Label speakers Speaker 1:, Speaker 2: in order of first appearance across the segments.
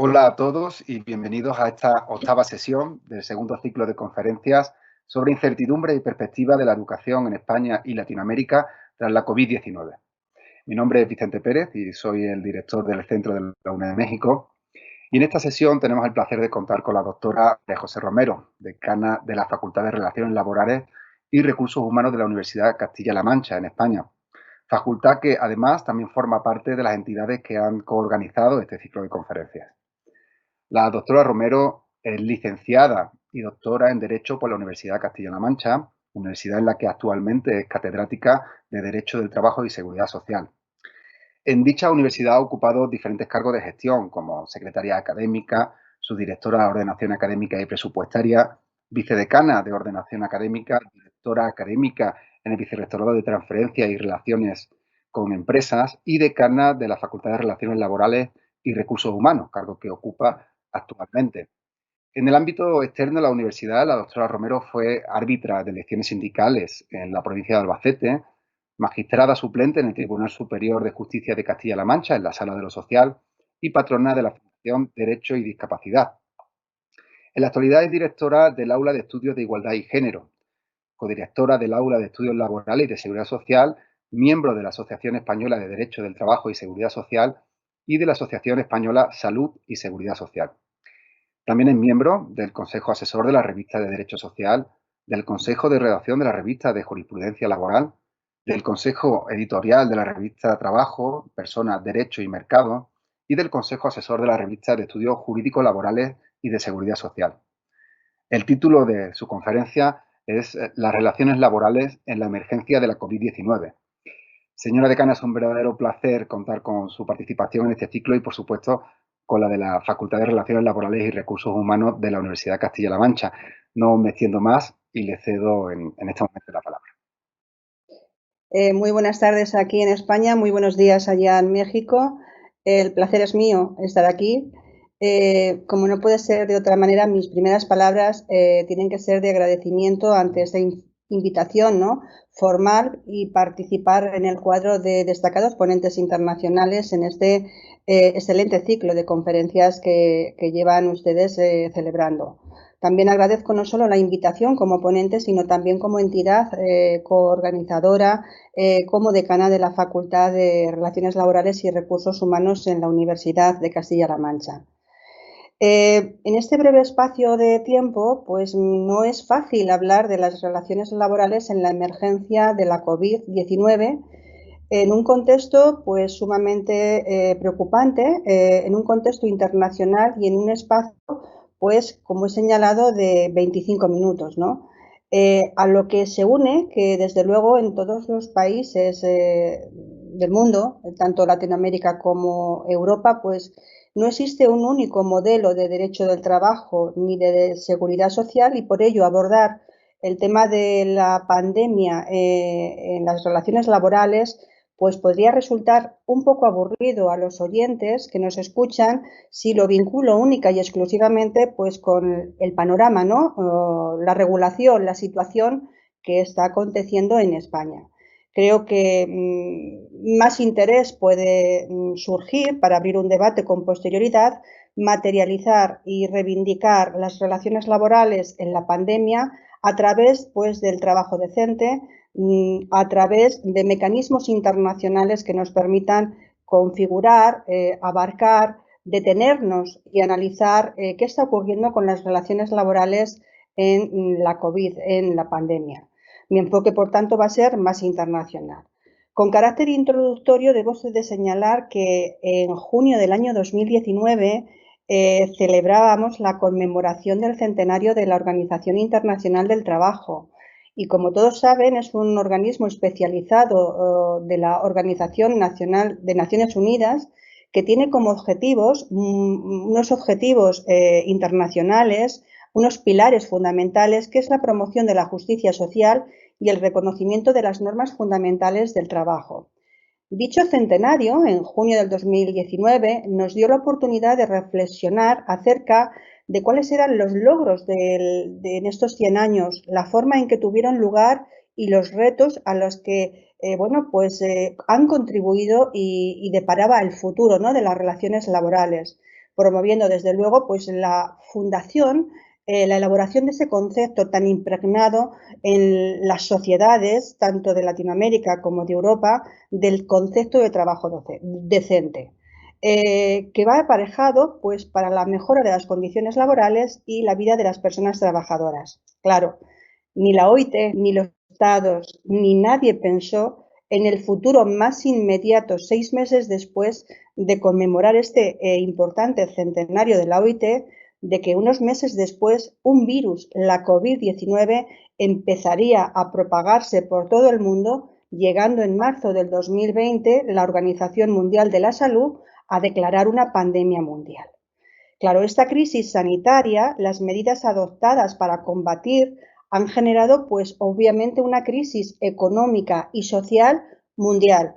Speaker 1: Hola a todos y bienvenidos a esta octava sesión del segundo ciclo de conferencias sobre incertidumbre y perspectiva de la educación en España y Latinoamérica tras la COVID-19. Mi nombre es Vicente Pérez y soy el director del Centro de la UNED de México. Y en esta sesión tenemos el placer de contar con la doctora María José Romero, decana de la Facultad de Relaciones Laborales y Recursos Humanos de la Universidad Castilla-La Mancha, en España. Facultad que además también forma parte de las entidades que han coorganizado este ciclo de conferencias. La doctora Romero es licenciada y doctora en Derecho por la Universidad de Castilla-La Mancha, universidad en la que actualmente es catedrática de Derecho del Trabajo y Seguridad Social. En dicha universidad ha ocupado diferentes cargos de gestión, como secretaria académica, subdirectora de Ordenación Académica y Presupuestaria, vicedecana de Ordenación Académica, directora académica en el Vicerrectorado de Transferencia y Relaciones con Empresas y decana de la Facultad de Relaciones Laborales y Recursos Humanos, cargo que ocupa actualmente. En el ámbito externo de la universidad, la doctora Romero fue árbitra de elecciones sindicales en la provincia de Albacete, magistrada suplente en el Tribunal Superior de Justicia de Castilla-La Mancha, en la Sala de lo Social, y patrona de la Fundación Derecho y Discapacidad. En la actualidad es directora del Aula de Estudios de Igualdad y Género, codirectora del Aula de Estudios Laborales y de Seguridad Social, miembro de la Asociación Española de Derecho del Trabajo y Seguridad Social y de la Asociación Española Salud y Seguridad Social. También es miembro del Consejo Asesor de la Revista de Derecho Social, del Consejo de Redacción de la Revista de Jurisprudencia Laboral, del Consejo Editorial de la Revista Trabajo, Personas, Derecho y Mercado y del Consejo Asesor de la Revista de Estudios Jurídicos Laborales y de Seguridad Social. El título de su conferencia es Las relaciones laborales en la emergencia de la COVID-19. Señora decana, es un verdadero placer contar con su participación en este ciclo y, por supuesto, con la de la Facultad de Relaciones Laborales y Recursos Humanos de la Universidad de Castilla-La Mancha. No me extiendo más y le cedo en este momento la palabra.
Speaker 2: Muy buenas tardes aquí en España, muy buenos días allá en México. El placer es mío estar aquí. Como no puede ser de otra manera, mis primeras palabras tienen que ser de agradecimiento ante esta invitación, ¿no?, formal y participar en el cuadro de destacados ponentes internacionales en este excelente ciclo de conferencias que llevan ustedes celebrando. También agradezco no solo la invitación como ponente, sino también como entidad coorganizadora, como decana de la Facultad de Relaciones Laborales y Recursos Humanos en la Universidad de Castilla-La Mancha. En este breve espacio de tiempo, pues no es fácil hablar de las relaciones laborales en la emergencia de la COVID-19 en un contexto pues sumamente preocupante, en un contexto internacional y en un espacio, pues como he señalado, de 25 minutos, ¿no? A lo que se une que desde luego en todos los países del mundo, tanto Latinoamérica como Europa, pues no existe un único modelo de derecho del trabajo ni de seguridad social y por ello abordar el tema de la pandemia en las relaciones laborales pues podría resultar un poco aburrido a los oyentes que nos escuchan si lo vinculo única y exclusivamente pues con el panorama, ¿no?, la regulación, la situación que está aconteciendo en España. Creo que más interés puede surgir para abrir un debate con posterioridad, materializar y reivindicar las relaciones laborales en la pandemia a través pues del trabajo decente, a través de mecanismos internacionales que nos permitan configurar, abarcar, detenernos y analizar qué está ocurriendo con las relaciones laborales en la COVID, en la pandemia. Mi enfoque, por tanto, va a ser más internacional. Con carácter introductorio, debo de señalar que en junio del año 2019 celebrábamos la conmemoración del centenario de la Organización Internacional del Trabajo. Y como todos saben, es un organismo especializado de la Organización Nacional de Naciones Unidas que tiene como objetivos unos objetivos internacionales, unos pilares fundamentales, que es la promoción de la justicia social y el reconocimiento de las normas fundamentales del trabajo. Dicho centenario, en junio del 2019, nos dio la oportunidad de reflexionar acerca de cuáles eran los logros en estos 100 años, la forma en que tuvieron lugar y los retos a los que han contribuido y deparaba el futuro, ¿no?, de las relaciones laborales. promoviendo desde luego pues la fundación, la elaboración de ese concepto tan impregnado en las sociedades, tanto de Latinoamérica como de Europa, del concepto de trabajo decente. Que va aparejado pues, para la mejora de las condiciones laborales y la vida de las personas trabajadoras. Claro, ni la OIT, ni los estados, ni nadie pensó en el futuro más inmediato, 6 meses después de conmemorar este importante centenario de la OIT, de que unos meses después un virus, la COVID-19, empezaría a propagarse por todo el mundo, llegando en marzo del 2020 la Organización Mundial de la Salud a declarar una pandemia mundial. Claro, esta crisis sanitaria, las medidas adoptadas para combatir han generado, pues, obviamente una crisis económica y social mundial.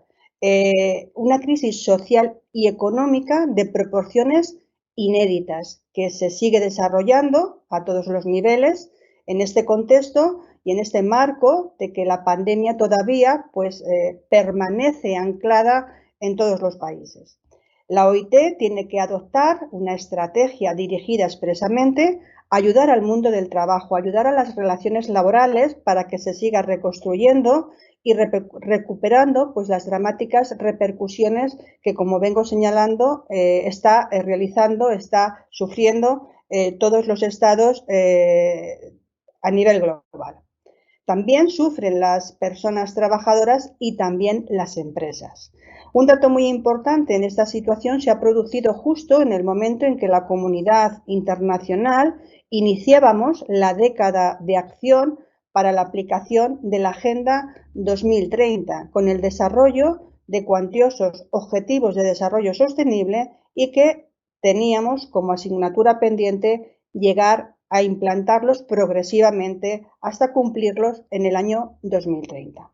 Speaker 2: Una crisis social y económica de proporciones inéditas que se sigue desarrollando a todos los niveles en este contexto y en este marco de que la pandemia todavía pues, permanece anclada en todos los países. La OIT tiene que adoptar una estrategia dirigida expresamente a ayudar al mundo del trabajo, ayudar a las relaciones laborales para que se siga reconstruyendo y recuperando pues, las dramáticas repercusiones que, como vengo señalando, está sufriendo todos los estados a nivel global. También sufren las personas trabajadoras y también las empresas. Un dato muy importante en esta situación se ha producido justo en el momento en que la comunidad internacional iniciábamos la década de acción para la aplicación de la Agenda 2030, con el desarrollo de cuantiosos objetivos de desarrollo sostenible y que teníamos como asignatura pendiente llegar a implantarlos progresivamente hasta cumplirlos en el año 2030.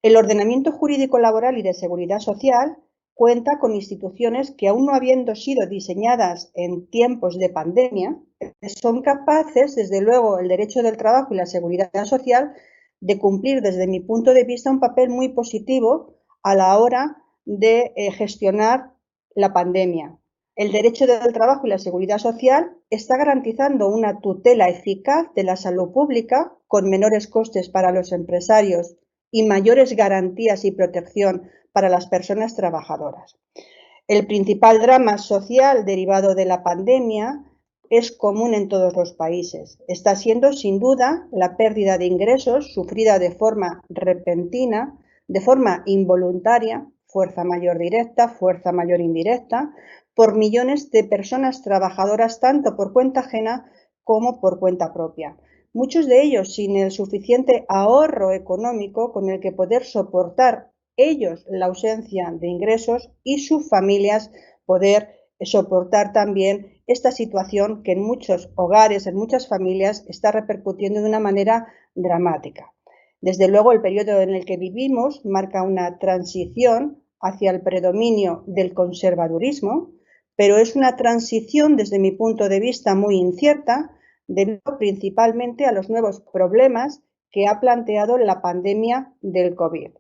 Speaker 2: El ordenamiento jurídico laboral y de seguridad social cuenta con instituciones que, aún no habiendo sido diseñadas en tiempos de pandemia, son capaces, desde luego, el derecho del trabajo y la seguridad social, de cumplir, desde mi punto de vista, un papel muy positivo a la hora de gestionar la pandemia. El derecho del trabajo y la seguridad social está garantizando una tutela eficaz de la salud pública con menores costes para los empresarios y mayores garantías y protección para las personas trabajadoras. El principal drama social derivado de la pandemia es común en todos los países. Está siendo, sin duda, la pérdida de ingresos sufrida de forma repentina, de forma involuntaria, fuerza mayor directa, fuerza mayor indirecta, por millones de personas trabajadoras, tanto por cuenta ajena como por cuenta propia. Muchos de ellos sin el suficiente ahorro económico con el que poder soportar ellos la ausencia de ingresos y sus familias poder soportar también esta situación que en muchos hogares, en muchas familias, está repercutiendo de una manera dramática. Desde luego, el periodo en el que vivimos marca una transición hacia el predominio del conservadurismo, pero es una transición, desde mi punto de vista, muy incierta, debido principalmente a los nuevos problemas que ha planteado la pandemia del COVID.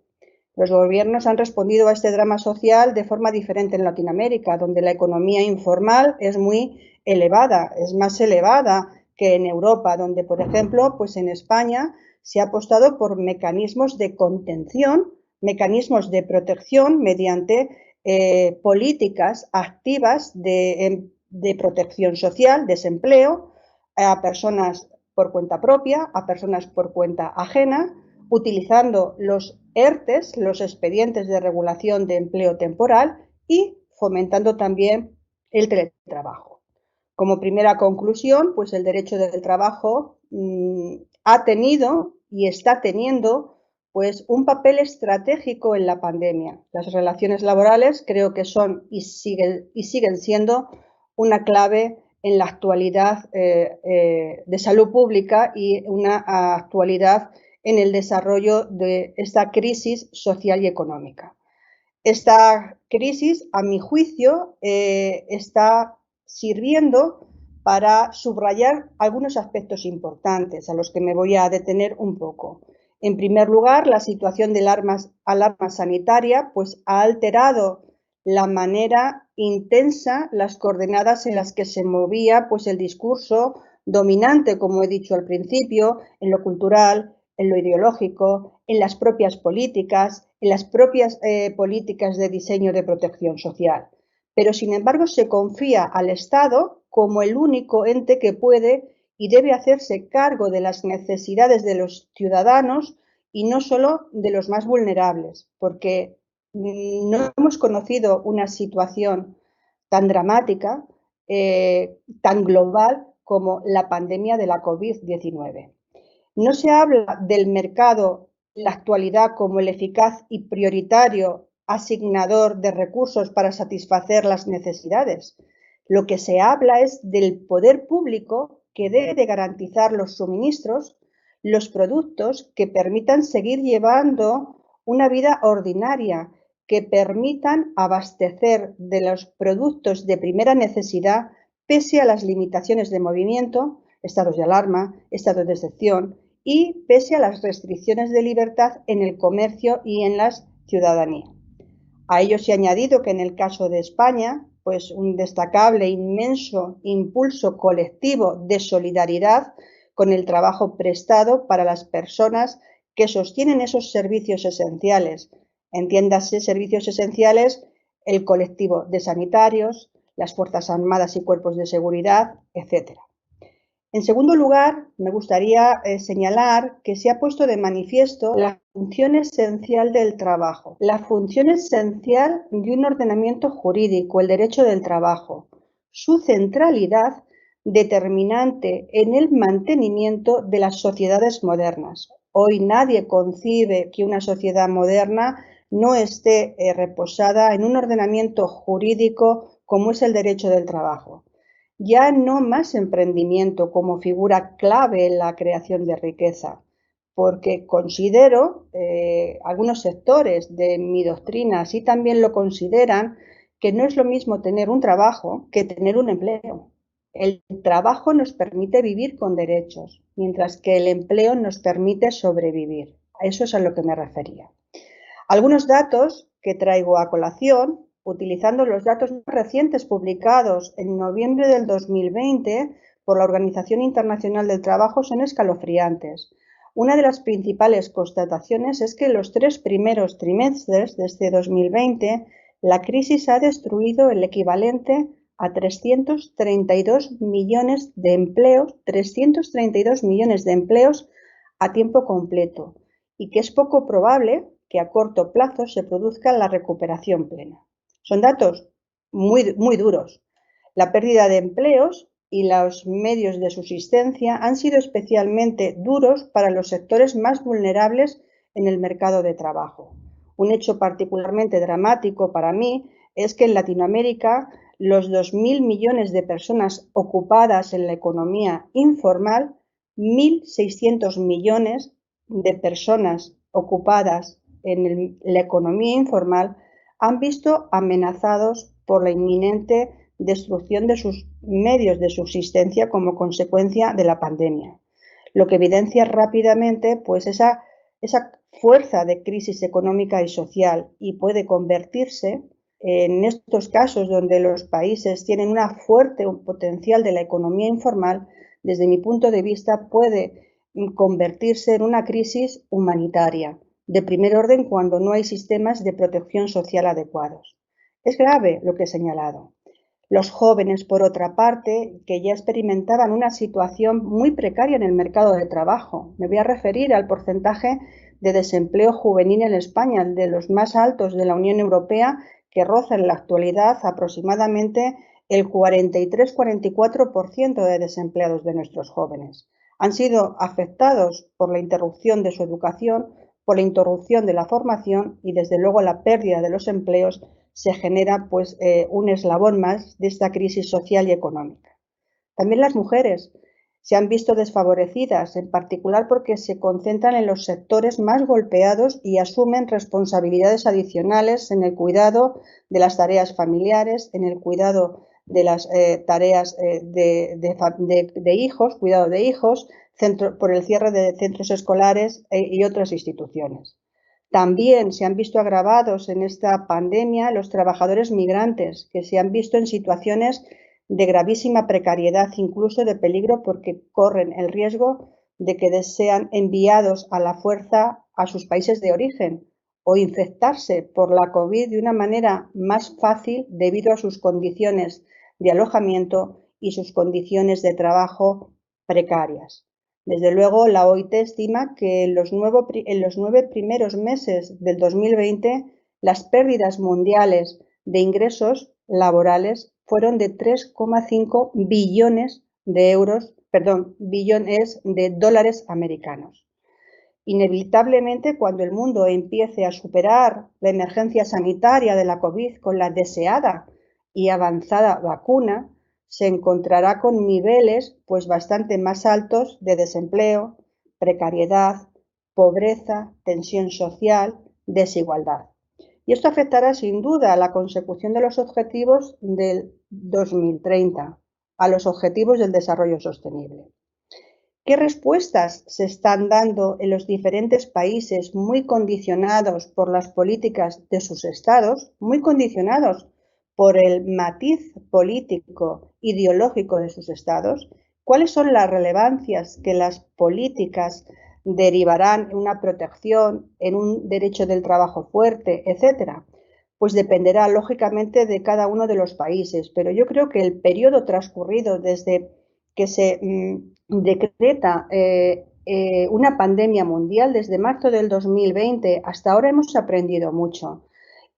Speaker 2: Los gobiernos han respondido a este drama social de forma diferente en Latinoamérica, donde la economía informal es muy elevada, es más elevada que en Europa, donde, por ejemplo, pues en España se ha apostado por mecanismos de contención, mecanismos de protección mediante políticas activas de protección social, desempleo, a personas por cuenta propia, a personas por cuenta ajena, utilizando los ERTES, los expedientes de regulación de empleo temporal, y fomentando también el teletrabajo. Como primera conclusión, pues el derecho del trabajo ha tenido y está teniendo pues un papel estratégico en la pandemia. Las relaciones laborales creo que son y siguen siendo una clave en la actualidad de salud pública y una actualidad en el desarrollo de esta crisis social y económica. Esta crisis, a mi juicio, está sirviendo para subrayar algunos aspectos importantes a los que me voy a detener un poco. En primer lugar, la situación de alarma sanitaria pues, ha alterado la manera intensa las coordenadas en las que se movía pues, el discurso dominante, como he dicho al principio, en lo cultural, en lo ideológico, en las propias políticas, en las propias políticas de diseño de protección social. Pero, sin embargo, se confía al Estado como el único ente que puede y debe hacerse cargo de las necesidades de los ciudadanos y no solo de los más vulnerables, porque no hemos conocido una situación tan dramática, tan global como la pandemia de la COVID-19. No se habla del mercado en la actualidad como el eficaz y prioritario asignador de recursos para satisfacer las necesidades. Lo que se habla es del poder público que debe de garantizar los suministros, los productos que permitan seguir llevando una vida ordinaria, que permitan abastecer de los productos de primera necesidad pese a las limitaciones de movimiento, estados de alarma, estados de excepción y pese a las restricciones de libertad en el comercio y en la ciudadanía. A ello se ha añadido que en el caso de España, pues un destacable, inmenso impulso colectivo de solidaridad con el trabajo prestado para las personas que sostienen esos servicios esenciales. Entiéndase servicios esenciales el colectivo de sanitarios, las Fuerzas Armadas y cuerpos de seguridad, etcétera. En segundo lugar, me gustaría señalar que se ha puesto de manifiesto la función esencial del trabajo, la función esencial de un ordenamiento jurídico, el derecho del trabajo, su centralidad determinante en el mantenimiento de las sociedades modernas. Hoy nadie concibe que una sociedad moderna no esté reposada en un ordenamiento jurídico como es el derecho del trabajo. Ya no más emprendimiento como figura clave en la creación de riqueza, porque considero, algunos sectores de mi doctrina así también lo consideran, que no es lo mismo tener un trabajo que tener un empleo. El trabajo nos permite vivir con derechos, mientras que el empleo nos permite sobrevivir. A eso es a lo que me refería. Algunos datos que traigo a colación, utilizando los datos más recientes publicados en noviembre del 2020 por la Organización Internacional del Trabajo, son escalofriantes. Una de las principales constataciones es que en los 3 primeros trimestres de este 2020 la crisis ha destruido el equivalente a 332 millones de empleos, 332 millones de empleos a tiempo completo, y que es poco probable que a corto plazo se produzca la recuperación plena. Son datos muy duros. La pérdida de empleos y los medios de subsistencia han sido especialmente duros para los sectores más vulnerables en el mercado de trabajo. Un hecho particularmente dramático para mí es que en Latinoamérica los 2.000 millones de personas ocupadas en la economía informal, 1.600 millones de personas ocupadas en la economía informal han visto amenazados por la inminente destrucción de sus medios de subsistencia como consecuencia de la pandemia, lo que evidencia rápidamente pues esa fuerza de crisis económica y social, y puede convertirse en estos casos donde los países tienen un fuerte potencial de la economía informal, desde mi punto de vista puede convertirse en una crisis humanitaria de primer orden cuando no hay sistemas de protección social adecuados. Es grave lo que he señalado. Los jóvenes, por otra parte, que ya experimentaban una situación muy precaria en el mercado de trabajo. Me voy a referir al porcentaje de desempleo juvenil en España, de los más altos de la Unión Europea, que roza en la actualidad aproximadamente el 43-44% de desempleados de nuestros jóvenes. Han sido afectados por la interrupción de su educación, por la interrupción de la formación y, desde luego, la pérdida de los empleos se genera pues un eslabón más de esta crisis social y económica. También las mujeres se han visto desfavorecidas, en particular porque se concentran en los sectores más golpeados y asumen responsabilidades adicionales en el cuidado de las tareas familiares, en el cuidado de las tareas de hijos, cuidado de hijos, por el cierre de centros escolares y otras instituciones. También se han visto agravados en esta pandemia los trabajadores migrantes, que se han visto en situaciones de gravísima precariedad, incluso de peligro, porque corren el riesgo de que sean enviados a la fuerza a sus países de origen o infectarse por la COVID de una manera más fácil debido a sus condiciones de alojamiento y sus condiciones de trabajo precarias. Desde luego, la OIT estima que en los 9 primeros meses del 2020 las pérdidas mundiales de ingresos laborales fueron de 3,5 billones de dólares americanos. Inevitablemente, cuando el mundo empiece a superar la emergencia sanitaria de la COVID con la deseada y avanzada vacuna, se encontrará con niveles pues bastante más altos de desempleo, precariedad, pobreza, tensión social, desigualdad. Y esto afectará sin duda a la consecución de los objetivos del 2030, a los objetivos del desarrollo sostenible. ¿Qué respuestas se están dando en los diferentes países muy condicionados por las políticas de sus estados, muy condicionados por el matiz político ideológico de sus estados? ¿Cuáles son las relevancias que las políticas derivarán en una protección, en un derecho del trabajo fuerte, etcétera? Pues dependerá lógicamente de cada uno de los países, pero yo creo que el periodo transcurrido desde que se decreta una pandemia mundial desde marzo del 2020 hasta ahora hemos aprendido mucho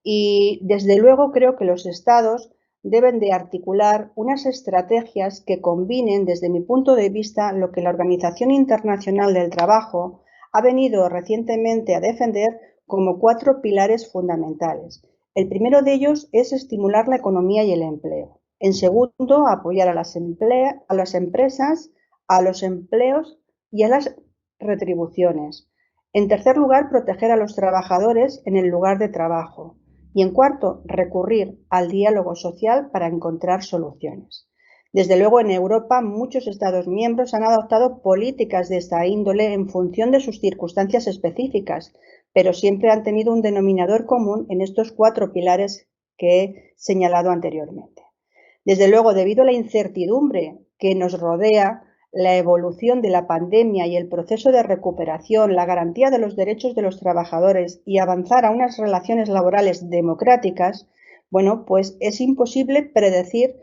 Speaker 2: y desde luego creo que los estados deben de articular unas estrategias que combinen desde mi punto de vista lo que la Organización Internacional del Trabajo ha venido recientemente a defender como 4 pilares fundamentales. El primero de ellos es estimular la economía y el empleo. En segundo, apoyar a las empresas, a los empleos y a las retribuciones. En tercer lugar, proteger a los trabajadores en el lugar de trabajo. Y en cuarto, recurrir al diálogo social para encontrar soluciones. Desde luego, en Europa, muchos Estados miembros han adoptado políticas de esta índole en función de sus circunstancias específicas, pero siempre han tenido un denominador común en estos 4 pilares que he señalado anteriormente. Desde luego, debido a la incertidumbre que nos rodea, la evolución de la pandemia y el proceso de recuperación, la garantía de los derechos de los trabajadores y avanzar a unas relaciones laborales democráticas, bueno, pues es imposible predecir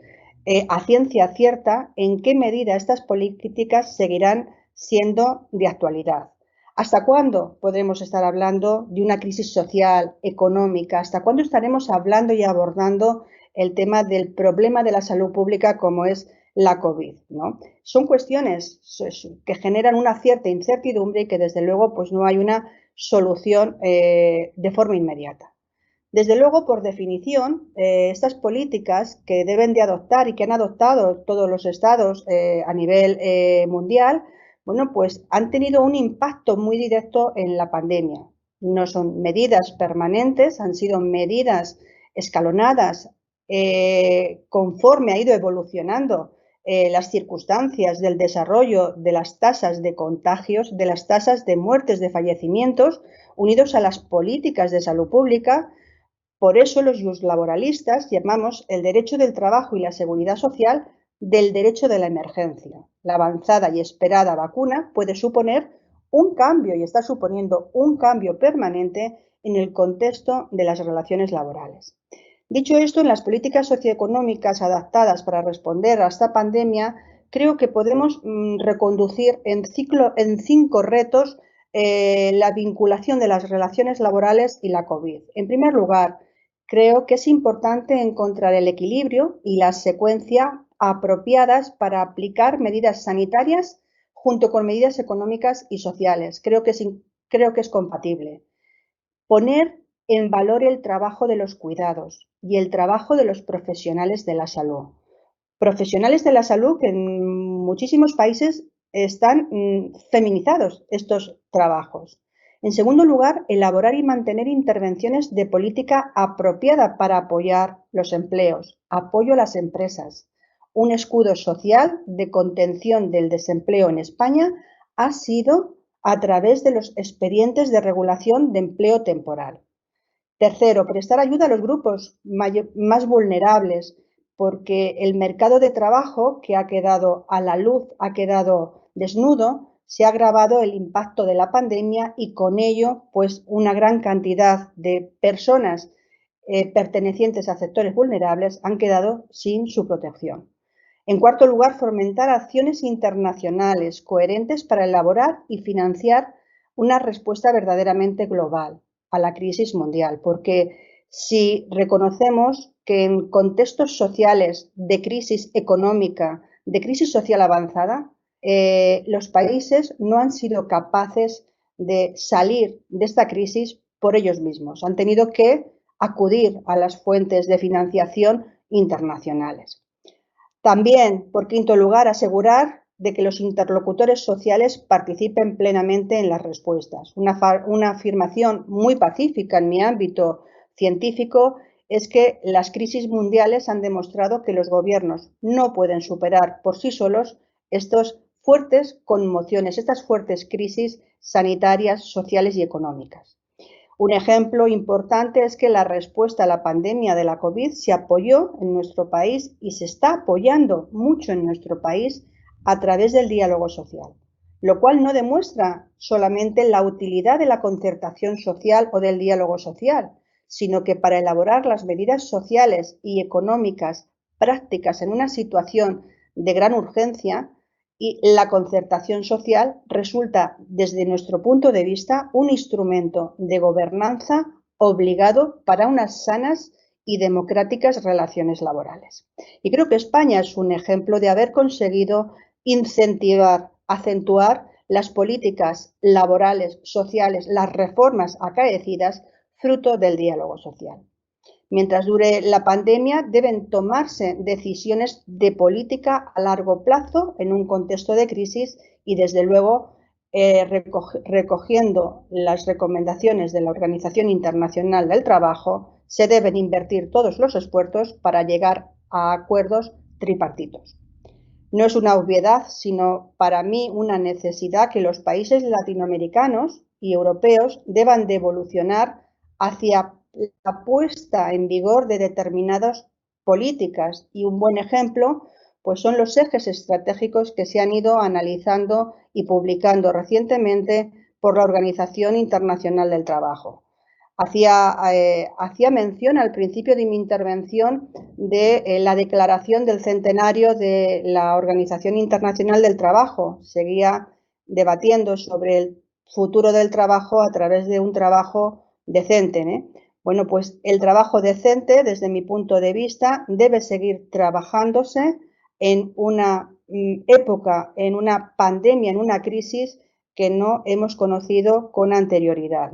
Speaker 2: a ciencia cierta en qué medida estas políticas seguirán siendo de actualidad. ¿Hasta cuándo podremos estar hablando de una crisis social, económica? ¿Hasta cuándo estaremos hablando y abordando el tema del problema de la salud pública como es la COVID, ¿no? Son cuestiones que generan una cierta incertidumbre y que desde luego pues no hay una solución de forma inmediata. Desde luego, por definición, estas políticas que deben de adoptar y que han adoptado todos los estados a nivel mundial, bueno, pues han tenido un impacto muy directo en la pandemia. No son medidas permanentes, han sido medidas escalonadas conforme ha ido evolucionando las circunstancias del desarrollo de las tasas de contagios, de las tasas de muertes, de fallecimientos, unidos a las políticas de salud pública. Por eso los laboralistas llamamos el derecho del trabajo y la seguridad social del derecho de la emergencia. La avanzada y esperada vacuna puede suponer un cambio y está suponiendo un cambio permanente en el contexto de las relaciones laborales. Dicho esto, en las políticas socioeconómicas adaptadas para responder a esta pandemia, creo que podemos reconducir en 5 retos la vinculación de las relaciones laborales y la COVID. En primer lugar, creo que es importante encontrar el equilibrio y la secuencia apropiadas para aplicar medidas sanitarias junto con medidas económicas y sociales. Creo que es compatible. Poner en valor el trabajo de los cuidados y el trabajo de los profesionales de la salud. Profesionales de la salud que en muchísimos países están feminizados estos trabajos. En segundo lugar, elaborar y mantener intervenciones de política apropiada para apoyar los empleos, apoyo a las empresas. Un escudo social de contención del desempleo en España ha sido a través de los expedientes de regulación de empleo temporal. Tercero, prestar ayuda a los grupos más vulnerables, porque el mercado de trabajo que ha quedado a la luz, ha quedado desnudo, se ha agravado el impacto de la pandemia y con ello, pues una gran cantidad de personas pertenecientes a sectores vulnerables han quedado sin su protección. En cuarto lugar, fomentar acciones internacionales coherentes para elaborar y financiar una respuesta verdaderamente global a la crisis mundial, porque si reconocemos que en contextos sociales de crisis económica, de crisis social avanzada, los países no han sido capaces de salir de esta crisis por ellos mismos. Han tenido que acudir a las fuentes de financiación internacionales. También, por quinto lugar, asegurar de que los interlocutores sociales participen plenamente en las respuestas. Una afirmación muy pacífica en mi ámbito científico es que las crisis mundiales han demostrado que los gobiernos no pueden superar por sí solos estas fuertes conmociones, estas fuertes crisis sanitarias, sociales y económicas. Un ejemplo importante es que la respuesta a la pandemia de la COVID se apoyó en nuestro país y se está apoyando mucho en nuestro país a través del diálogo social, lo cual no demuestra solamente la utilidad de la concertación social o del diálogo social, sino que para elaborar las medidas sociales y económicas prácticas en una situación de gran urgencia, y la concertación social resulta, desde nuestro punto de vista, un instrumento de gobernanza obligado para unas sanas y democráticas relaciones laborales. Y creo que España es un ejemplo de haber conseguido incentivar, acentuar las políticas laborales, sociales, las reformas acaecidas fruto del diálogo social. Mientras dure la pandemia, deben tomarse decisiones de política a largo plazo en un contexto de crisis y, desde luego, recogiendo las recomendaciones de la Organización Internacional del Trabajo, se deben invertir todos los esfuerzos para llegar a acuerdos tripartitos. No es una obviedad, sino para mí una necesidad que los países latinoamericanos y europeos deban de evolucionar hacia la puesta en vigor de determinadas políticas, y un buen ejemplo pues son los ejes estratégicos que se han ido analizando y publicando recientemente por la Organización Internacional del Trabajo. Hacía mención al principio de mi intervención de la declaración del centenario de la Organización Internacional del Trabajo. Seguía debatiendo sobre el futuro del trabajo a través de un trabajo decente, ¿eh? Bueno, pues el trabajo decente, desde mi punto de vista, debe seguir trabajándose en una época, en una pandemia, en una crisis que no hemos conocido con anterioridad.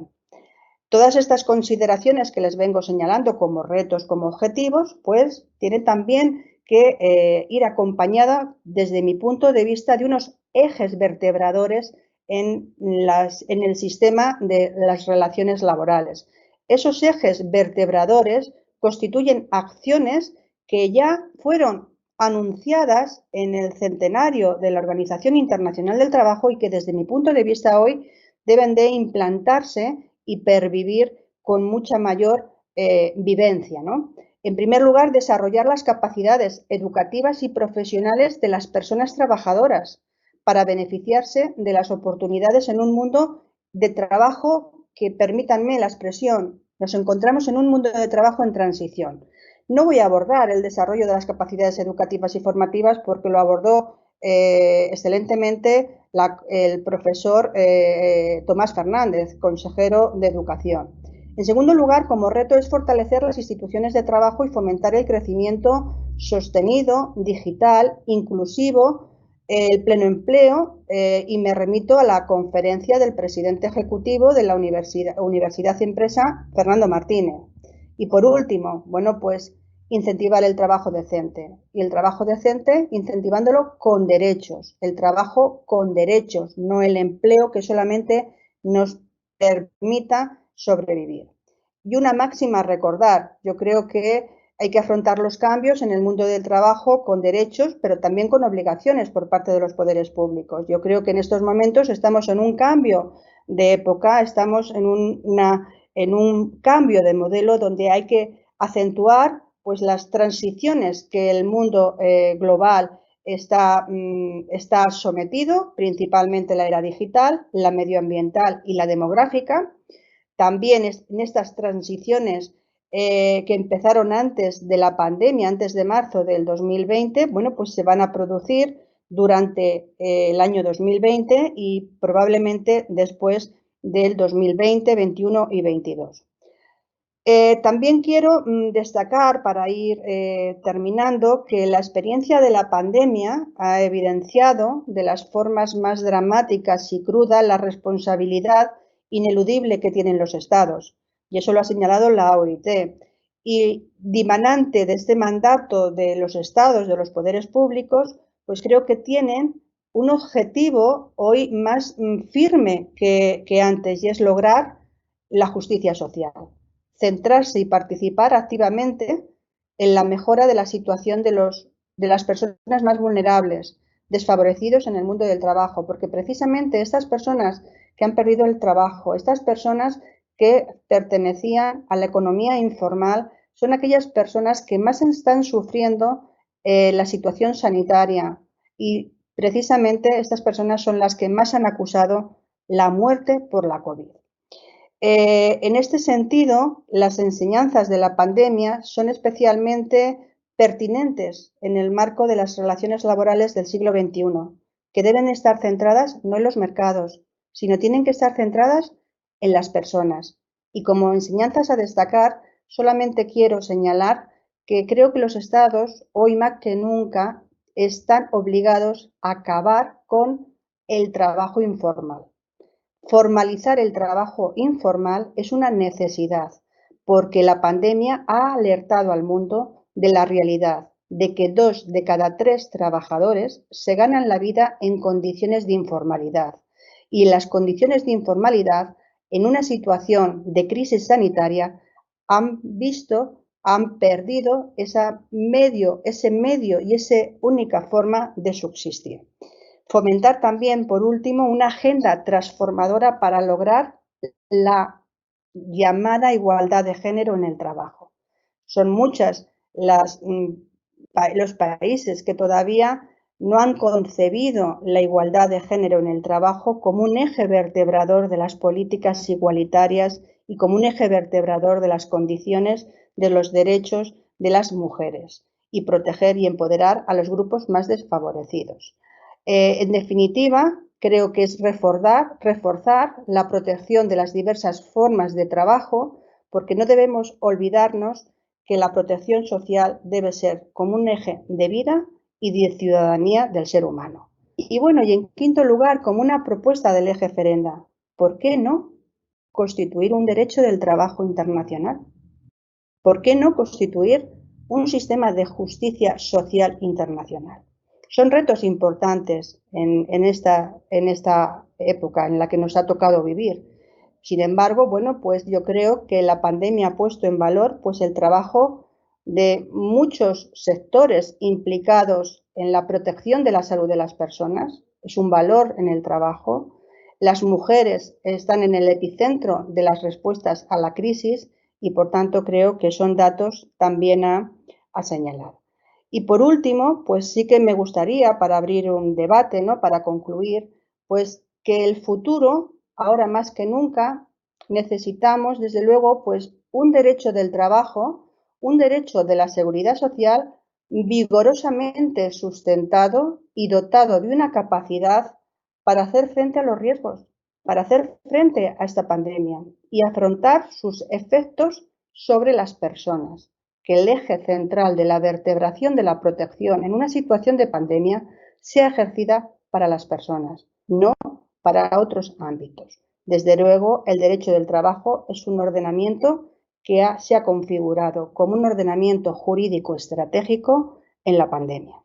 Speaker 2: Todas estas consideraciones que les vengo señalando como retos, como objetivos, pues tienen también que ir acompañada, desde mi punto de vista, de unos ejes vertebradores en el sistema de las relaciones laborales. Esos ejes vertebradores constituyen acciones que ya fueron anunciadas en el centenario de la Organización Internacional del Trabajo y que, desde mi punto de vista, hoy deben de implantarse y pervivir con mucha mayor vivencia, ¿no? En primer lugar, desarrollar las capacidades educativas y profesionales de las personas trabajadoras para beneficiarse de las oportunidades en un mundo de trabajo que, permítanme la expresión, nos encontramos en un mundo de trabajo en transición. No voy a abordar el desarrollo de las capacidades educativas y formativas porque lo abordó excelentemente el profesor Tomás Fernández, consejero de Educación. En segundo lugar, como reto es fortalecer las instituciones de trabajo y fomentar el crecimiento sostenido, digital, inclusivo, el pleno empleo, y me remito a la conferencia del presidente ejecutivo de la Universidad Empresa, Fernando Martínez. Y por último, bueno, pues incentivar el trabajo decente. Y el trabajo decente incentivándolo con derechos. El trabajo con derechos, no el empleo que solamente nos permita sobrevivir. Y una máxima a recordar. Yo creo que hay que afrontar los cambios en el mundo del trabajo con derechos, pero también con obligaciones por parte de los poderes públicos. Yo creo que en estos momentos estamos en un cambio de época, estamos en un cambio de modelo donde hay que acentuar pues, las transiciones que el mundo global está sometido, principalmente la era digital, la medioambiental y la demográfica. También en estas transiciones que empezaron antes de la pandemia, antes de marzo del 2020, bueno, pues se van a producir durante el año 2020 y probablemente después del 2020, 21 y 22. También quiero destacar, para ir terminando, que la experiencia de la pandemia ha evidenciado de las formas más dramáticas y crudas la responsabilidad ineludible que tienen los Estados. Y eso lo ha señalado la OIT. Y dimanante de este mandato de los Estados, de los poderes públicos, pues creo que tienen un objetivo hoy más firme que antes, y es lograr la justicia social, centrarse y participar activamente en la mejora de la situación de las personas más vulnerables, desfavorecidos en el mundo del trabajo, porque precisamente estas personas que han perdido el trabajo, estas personas que pertenecían a la economía informal, son aquellas personas que más están sufriendo la situación sanitaria, y precisamente estas personas son las que más han acusado la muerte por la COVID. En este sentido, las enseñanzas de la pandemia son especialmente pertinentes en el marco de las relaciones laborales del siglo XXI, que deben estar centradas no en los mercados, sino tienen que estar centradas en las personas. Y como enseñanzas a destacar, solamente quiero señalar que creo que los Estados, hoy más que nunca, están obligados a acabar con el trabajo informal. Formalizar el trabajo informal es una necesidad, porque la pandemia ha alertado al mundo de la realidad de que 2 de cada 3 trabajadores se ganan la vida en condiciones de informalidad. Y las condiciones de informalidad, en una situación de crisis sanitaria, han perdido ese medio y esa única forma de subsistir. Fomentar también, por último, una agenda transformadora para lograr la llamada igualdad de género en el trabajo. Son muchos los países que todavía no han concebido la igualdad de género en el trabajo como un eje vertebrador de las políticas igualitarias y como un eje vertebrador de las condiciones de los derechos de las mujeres, y proteger y empoderar a los grupos más desfavorecidos. En definitiva, creo que es reforzar la protección de las diversas formas de trabajo, porque no debemos olvidarnos que la protección social debe ser como un eje de vida y de ciudadanía del ser humano. Y bueno, y en quinto lugar, como una propuesta del eje Ferenda, ¿por qué no constituir un derecho del trabajo internacional? ¿Por qué no constituir un sistema de justicia social internacional? Son retos importantes en esta época en la que nos ha tocado vivir. Sin embargo, bueno, pues yo creo que la pandemia ha puesto en valor pues el trabajo de muchos sectores implicados en la protección de la salud de las personas. Es un valor en el trabajo. Las mujeres están en el epicentro de las respuestas a la crisis y, por tanto, creo que son datos también a señalar. Y por último, pues sí que me gustaría, para abrir un debate, ¿no?, para concluir, pues que el futuro, ahora más que nunca, necesitamos, desde luego, pues un derecho del trabajo, un derecho de la seguridad social vigorosamente sustentado y dotado de una capacidad para hacer frente a los riesgos, para hacer frente a esta pandemia y afrontar sus efectos sobre las personas. Que el eje central de la vertebración de la protección en una situación de pandemia sea ejercida para las personas, no para otros ámbitos. Desde luego, el derecho del trabajo es un ordenamiento que se ha configurado como un ordenamiento jurídico estratégico en la pandemia.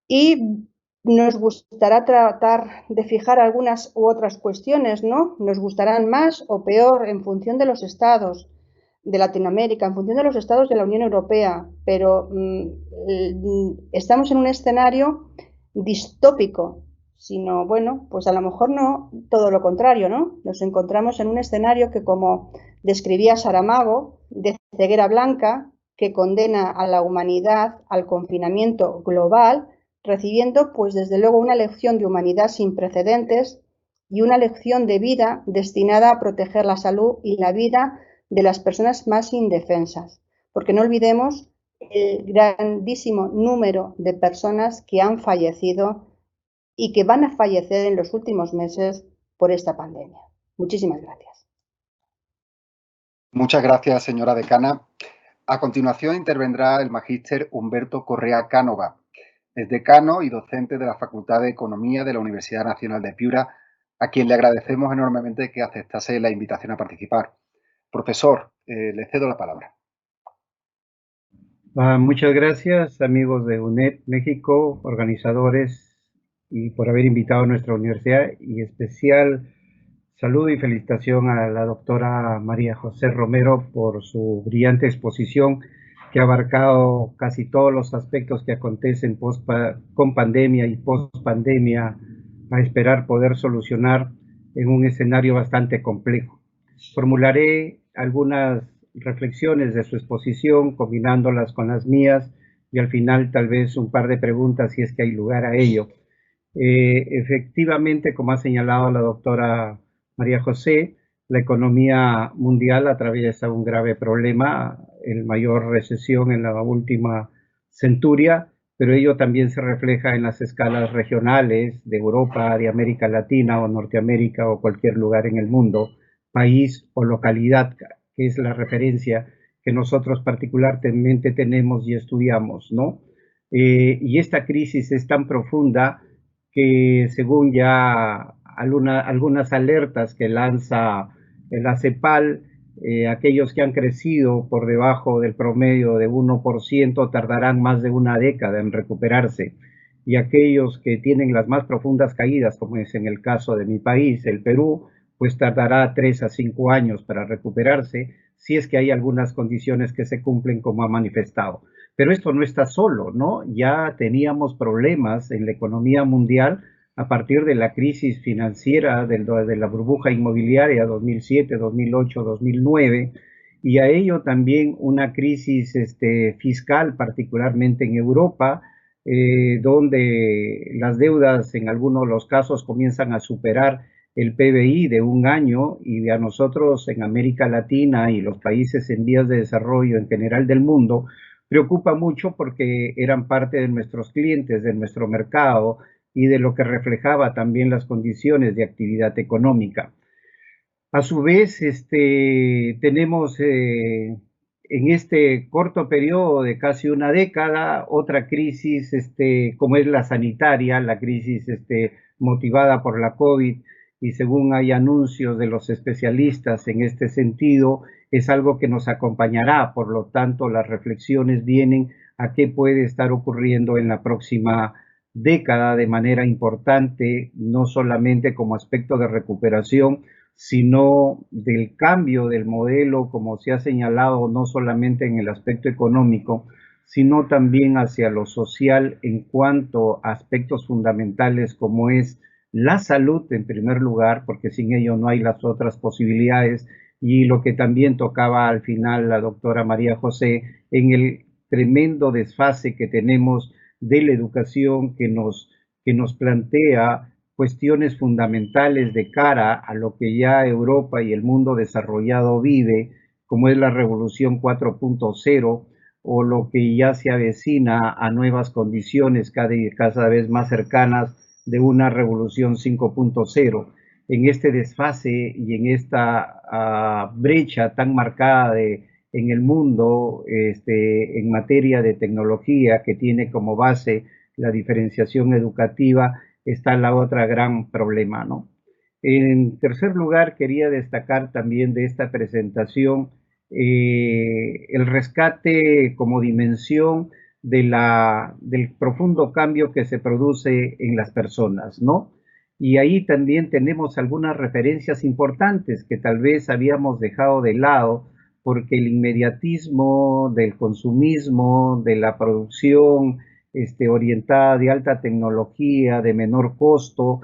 Speaker 2: Y nos gustará tratar de fijar algunas u otras cuestiones, ¿no? Nos gustarán más o peor en función de los estados. de Latinoamérica, en función de los estados de la Unión Europea, pero estamos en un escenario distópico, sino, bueno, pues a lo mejor no todo lo contrario, ¿no? Nos encontramos en un escenario que, como describía Saramago, de ceguera blanca, que condena a la humanidad al confinamiento global, recibiendo, pues desde luego, una lección de humanidad sin precedentes y una lección de vida destinada a proteger la salud y la vida de las personas más indefensas, porque no olvidemos el grandísimo número de personas que han fallecido y que van a fallecer en los últimos meses por esta pandemia. Muchísimas gracias.
Speaker 1: Muchas gracias, señora decana. A continuación intervendrá el magíster Humberto Correa Cánova. Es decano y docente de la Facultad de Economía de la Universidad Nacional de Piura, a quien le agradecemos enormemente que aceptase la invitación a participar. Profesor, le cedo la palabra.
Speaker 3: Muchas gracias, amigos de UNED México, organizadores, y por haber invitado a nuestra universidad, y especial saludo y felicitación a la doctora María José Romero por su brillante exposición que ha abarcado casi todos los aspectos que acontecen con pandemia y post pandemia, a esperar poder solucionar en un escenario bastante complejo. Formularé algunas reflexiones de su exposición, combinándolas con las mías, y al final tal vez un par de preguntas si es que hay lugar a ello. Efectivamente, como ha señalado la doctora María José, la economía mundial atraviesa un grave problema, el mayor recesión en la última centuria, pero ello también se refleja en las escalas regionales de Europa, de América Latina o Norteamérica o cualquier lugar en el mundo, país o localidad, que es la referencia que nosotros particularmente tenemos y estudiamos, ¿no? Y esta crisis es tan profunda que, según ya algunas alertas que lanza la CEPAL, aquellos que han crecido por debajo del promedio de 1% tardarán más de una década en recuperarse, y aquellos que tienen las más profundas caídas, como es en el caso de mi país, el Perú, pues tardará 3 a 5 años para recuperarse, si es que hay algunas condiciones que se cumplen, como ha manifestado. Pero esto no está solo, ¿no? Ya teníamos problemas en la economía mundial a partir de la crisis financiera, de la burbuja inmobiliaria 2007, 2008, 2009, y a ello también una crisis fiscal, particularmente en Europa, donde las deudas en algunos de los casos comienzan a superar el PBI de un año, y a nosotros en América Latina y los países en vías de desarrollo en general del mundo preocupa mucho, porque eran parte de nuestros clientes, de nuestro mercado, y de lo que reflejaba también las condiciones de actividad económica. A su vez, tenemos en este corto periodo de casi una década otra crisis, como es la sanitaria, la crisis motivada por la COVID, y según hay anuncios de los especialistas en este sentido, es algo que nos acompañará. Por lo tanto, las reflexiones vienen a qué puede estar ocurriendo en la próxima década de manera importante, no solamente como aspecto de recuperación, sino del cambio del modelo, como se ha señalado, no solamente en el aspecto económico, sino también hacia lo social, en cuanto a aspectos fundamentales como es la salud en primer lugar, porque sin ello no hay las otras posibilidades, y lo que también tocaba al final la doctora María José, en el tremendo desfase que tenemos de la educación, que nos plantea cuestiones fundamentales de cara a lo que ya Europa y el mundo desarrollado vive, como es la revolución 4.0, o lo que ya se avecina a nuevas condiciones cada vez más cercanas de una revolución 5.0. En este desfase y en esta brecha tan marcada en el mundo, en materia de tecnología, que tiene como base la diferenciación educativa, está la otra gran problema, ¿no? En tercer lugar, quería destacar también de esta presentación el rescate como dimensión del profundo cambio que se produce en las personas, ¿no? Y ahí también tenemos algunas referencias importantes que tal vez habíamos dejado de lado, porque el inmediatismo del consumismo, de la producción orientada de alta tecnología, de menor costo,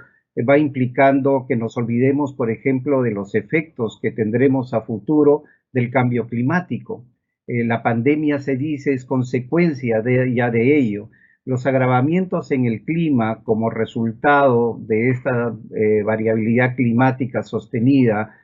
Speaker 3: va implicando que nos olvidemos, por ejemplo, de los efectos que tendremos a futuro del cambio climático. La pandemia, se dice, es consecuencia ya de ello. Los agravamientos en el clima como resultado de esta variabilidad climática sostenida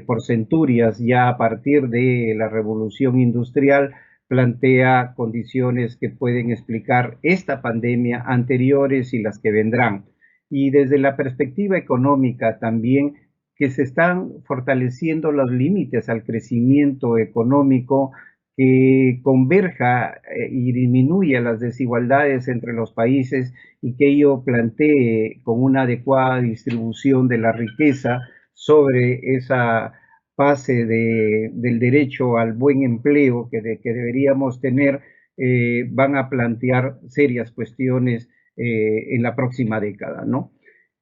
Speaker 3: por centurias ya a partir de la revolución industrial plantea condiciones que pueden explicar esta pandemia, anteriores y las que vendrán. Y desde la perspectiva económica también, que se están fortaleciendo los límites al crecimiento económico, que converja y disminuya las desigualdades entre los países y que ello plantee con una adecuada distribución de la riqueza sobre esa base del derecho al buen empleo que deberíamos tener, van a plantear serias cuestiones en la próxima década, ¿no?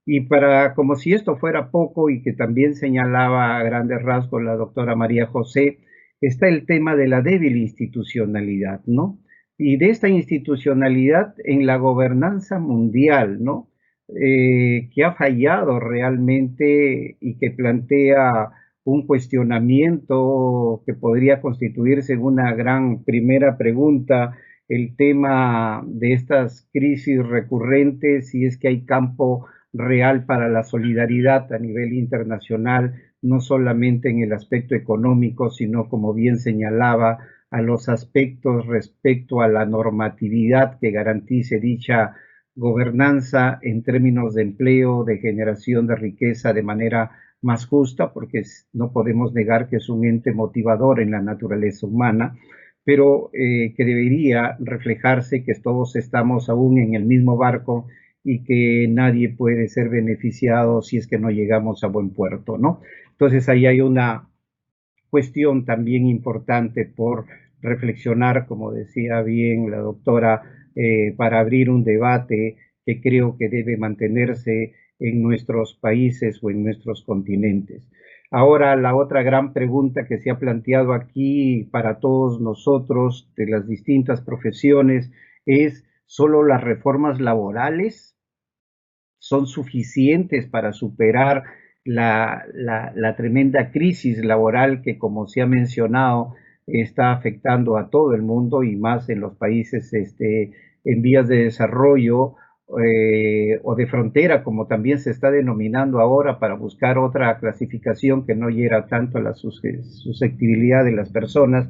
Speaker 3: Y como si esto fuera poco, y que también señalaba a grandes rasgos la doctora María José, está el tema de la débil institucionalidad, ¿no? Y de esta institucionalidad en la gobernanza mundial, ¿no? Que ha fallado realmente y que plantea un cuestionamiento que podría constituirse en una gran primera pregunta, el tema de estas crisis recurrentes, si es que hay campo real para la solidaridad a nivel internacional, no solamente en el aspecto económico, sino, como bien señalaba, a los aspectos respecto a la normatividad que garantice dicha gobernanza en términos de empleo, de generación de riqueza de manera más justa, porque no podemos negar que es un ente motivador en la naturaleza humana, pero que debería reflejarse que todos estamos aún en el mismo barco y que nadie puede ser beneficiado si es que no llegamos a buen puerto, ¿no? Entonces ahí hay una cuestión también importante por reflexionar, como decía bien la doctora, para abrir un debate que creo que debe mantenerse en nuestros países o en nuestros continentes. Ahora, la otra gran pregunta que se ha planteado aquí para todos nosotros de las distintas profesiones es: ¿solo las reformas laborales son suficientes para superar la tremenda crisis laboral que, como se ha mencionado, está afectando a todo el mundo y más en los países en vías de desarrollo o de frontera, como también se está denominando ahora, para buscar otra clasificación que no hiera tanto la susceptibilidad de las personas,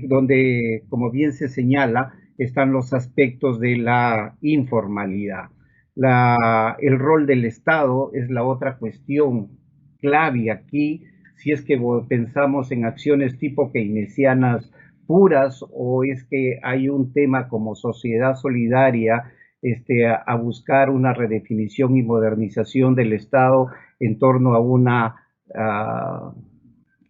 Speaker 3: donde, como bien se señala, están los aspectos de la informalidad? El rol del Estado es la otra cuestión clave aquí, si es que pensamos en acciones tipo keynesianas puras, o es que hay un tema como sociedad solidaria, a buscar una redefinición y modernización del Estado en torno a una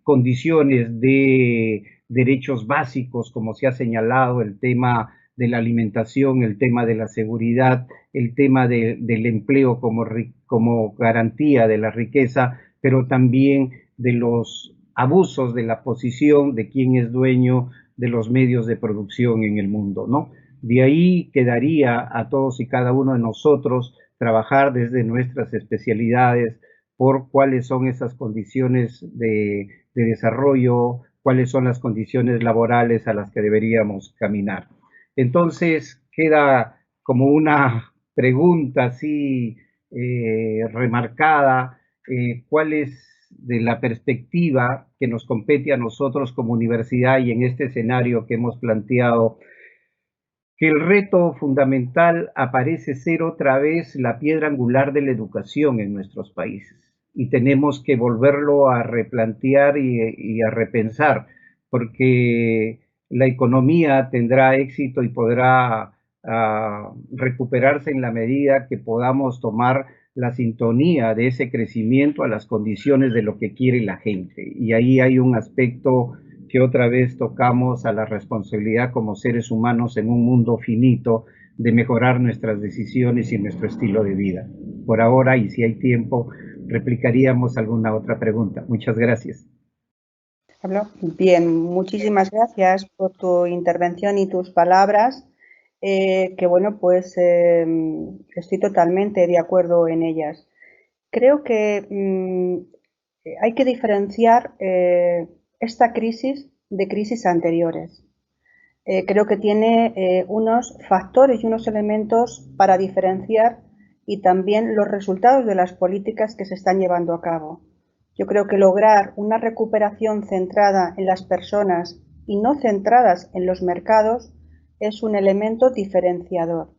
Speaker 3: condiciones de derechos básicos, como se ha señalado, el tema de la alimentación, el tema de la seguridad, el tema del empleo como garantía de la riqueza, pero también de los abusos de la posición de quien es dueño de los medios de producción en el mundo, ¿no? De ahí quedaría a todos y cada uno de nosotros trabajar desde nuestras especialidades por cuáles son esas condiciones de desarrollo, cuáles son las condiciones laborales a las que deberíamos caminar. Entonces queda como una pregunta así remarcada, ¿cuál es, de la perspectiva que nos compete a nosotros como universidad y en este escenario que hemos planteado, que el reto fundamental aparece ser otra vez la piedra angular de la educación en nuestros países? Y tenemos que volverlo a replantear y a repensar, porque la economía tendrá éxito y podrá recuperarse en la medida que podamos tomar la sintonía de ese crecimiento a las condiciones de lo que quiere la gente. Y ahí hay un aspecto que otra vez tocamos, a la responsabilidad como seres humanos en un mundo finito de mejorar nuestras decisiones y nuestro estilo de vida. Por ahora, y si hay tiempo, replicaríamos alguna otra pregunta. Muchas gracias.
Speaker 2: Bien, muchísimas gracias por tu intervención y tus palabras, que bueno, pues estoy totalmente de acuerdo en ellas. Creo que hay que diferenciar esta crisis de crisis anteriores. Creo que tiene unos factores y unos elementos para diferenciar y también los resultados de las políticas que se están llevando a cabo. Yo creo que lograr una recuperación centrada en las personas y no centradas en los mercados es un elemento diferenciador.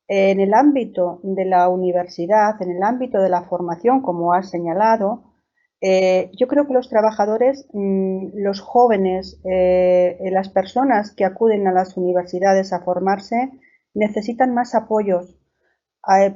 Speaker 2: En el ámbito de la universidad, en el ámbito de la formación, como has señalado, yo creo que los trabajadores, los jóvenes, las personas que acuden a las universidades a formarse, necesitan más apoyos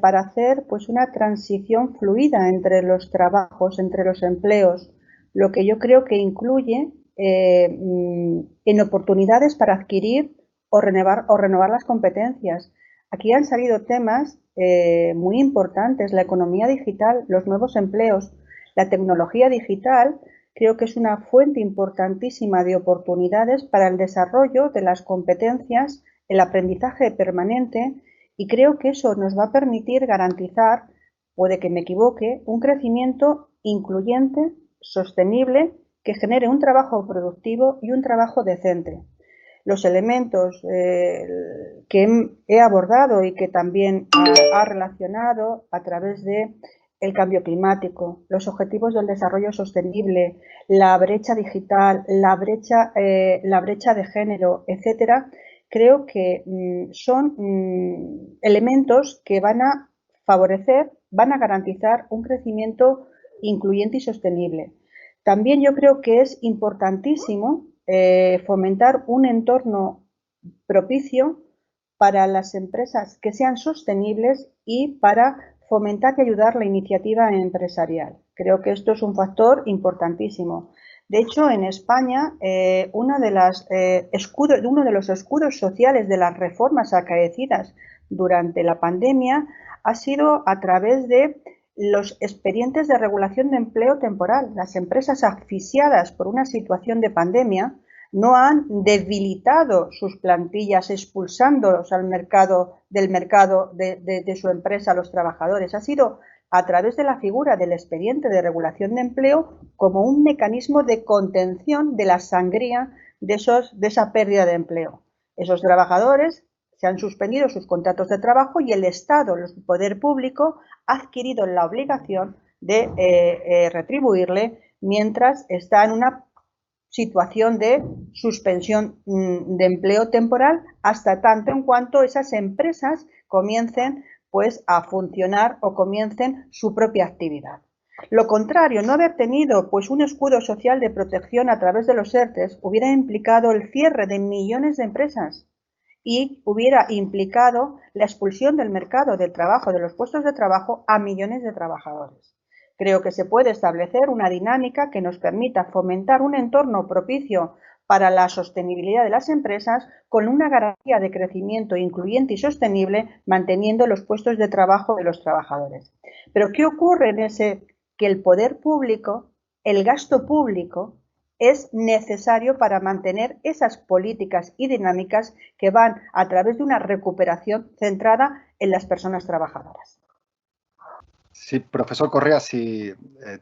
Speaker 2: para hacer pues una transición fluida entre los trabajos, entre los empleos, lo que yo creo que incluye en oportunidades para adquirir o renovar las competencias. Aquí han salido temas muy importantes, la economía digital, los nuevos empleos, la tecnología digital. Creo que es una fuente importantísima de oportunidades para el desarrollo de las competencias, el aprendizaje permanente, y creo que eso nos va a permitir garantizar, puede que me equivoque, un crecimiento incluyente, sostenible, que genere un trabajo productivo y un trabajo decente. Los elementos que he abordado y que también ha relacionado a través de el cambio climático, los objetivos del desarrollo sostenible, la brecha digital, la brecha de género, etcétera, creo que son elementos que van a favorecer, van a garantizar un crecimiento incluyente y sostenible. También yo creo que es importantísimo fomentar un entorno propicio para las empresas que sean sostenibles y para fomentar y ayudar la iniciativa empresarial. Creo que esto es un factor importantísimo. De hecho, en España, uno de los escudos sociales de las reformas acaecidas durante la pandemia ha sido a través de los expedientes de regulación de empleo temporal. Las empresas asfixiadas por una situación de pandemia no han debilitado sus plantillas expulsándolos del mercado de su empresa a los trabajadores. Ha sido a través de la figura del expediente de regulación de empleo como un mecanismo de contención de la sangría de esa pérdida de empleo. Esos trabajadores se han suspendido sus contratos de trabajo y el Estado, el poder público, ha adquirido la obligación de retribuirle mientras está en una situación de suspensión de empleo temporal hasta tanto en cuanto esas empresas comiencen pues a funcionar o comiencen su propia actividad. Lo contrario, no haber tenido pues un escudo social de protección a través de los ERTES hubiera implicado el cierre de millones de empresas y hubiera implicado la expulsión del mercado del trabajo, de los puestos de trabajo, a millones de trabajadores. Creo que se puede establecer una dinámica que nos permita fomentar un entorno propicio para la sostenibilidad de las empresas con una garantía de crecimiento incluyente y sostenible, manteniendo los puestos de trabajo de los trabajadores. Pero ¿qué ocurre en ese? Que el poder público, el gasto público, es necesario para mantener esas políticas y dinámicas que van a través de una recuperación centrada en las personas trabajadoras.
Speaker 1: Sí, profesor Correa, si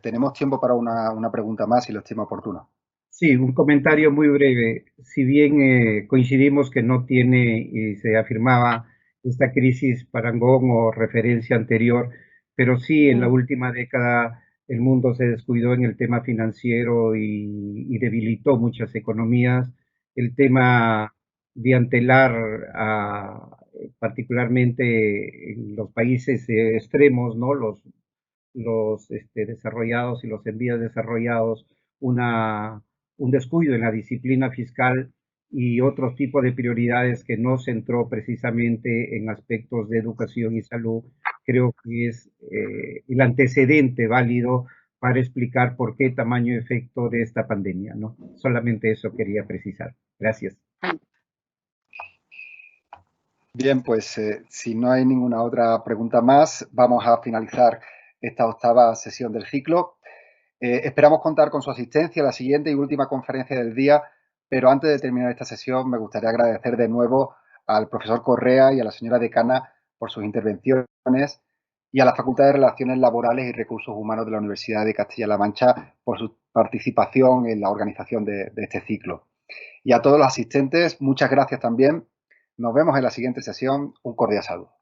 Speaker 1: tenemos tiempo para una pregunta más, si lo estima oportuno.
Speaker 3: Sí, un comentario muy breve. Si bien coincidimos que no tiene, y se afirmaba, esta crisis parangón o referencia anterior, pero sí en la última década el mundo se descuidó en el tema financiero y debilitó muchas economías. El tema diantelar, particularmente en los países extremos, ¿no? Los desarrollados y los en vías desarrollados, un descuido en la disciplina fiscal y otro tipo de prioridades que no centró precisamente en aspectos de educación y salud, creo que es el antecedente válido para explicar por qué tamaño efecto de esta pandemia, ¿no? Solamente eso quería precisar. Gracias.
Speaker 1: Bien, pues si no hay ninguna otra pregunta más, vamos a finalizar esta octava sesión del ciclo. Esperamos contar con su asistencia a la siguiente y última conferencia del día, pero antes de terminar esta sesión me gustaría agradecer de nuevo al profesor Correa y a la señora decana por sus intervenciones y a la Facultad de Relaciones Laborales y Recursos Humanos de la Universidad de Castilla-La Mancha por su participación en la organización de este ciclo. Y a todos los asistentes, muchas gracias también. Nos vemos en la siguiente sesión. Un cordial saludo.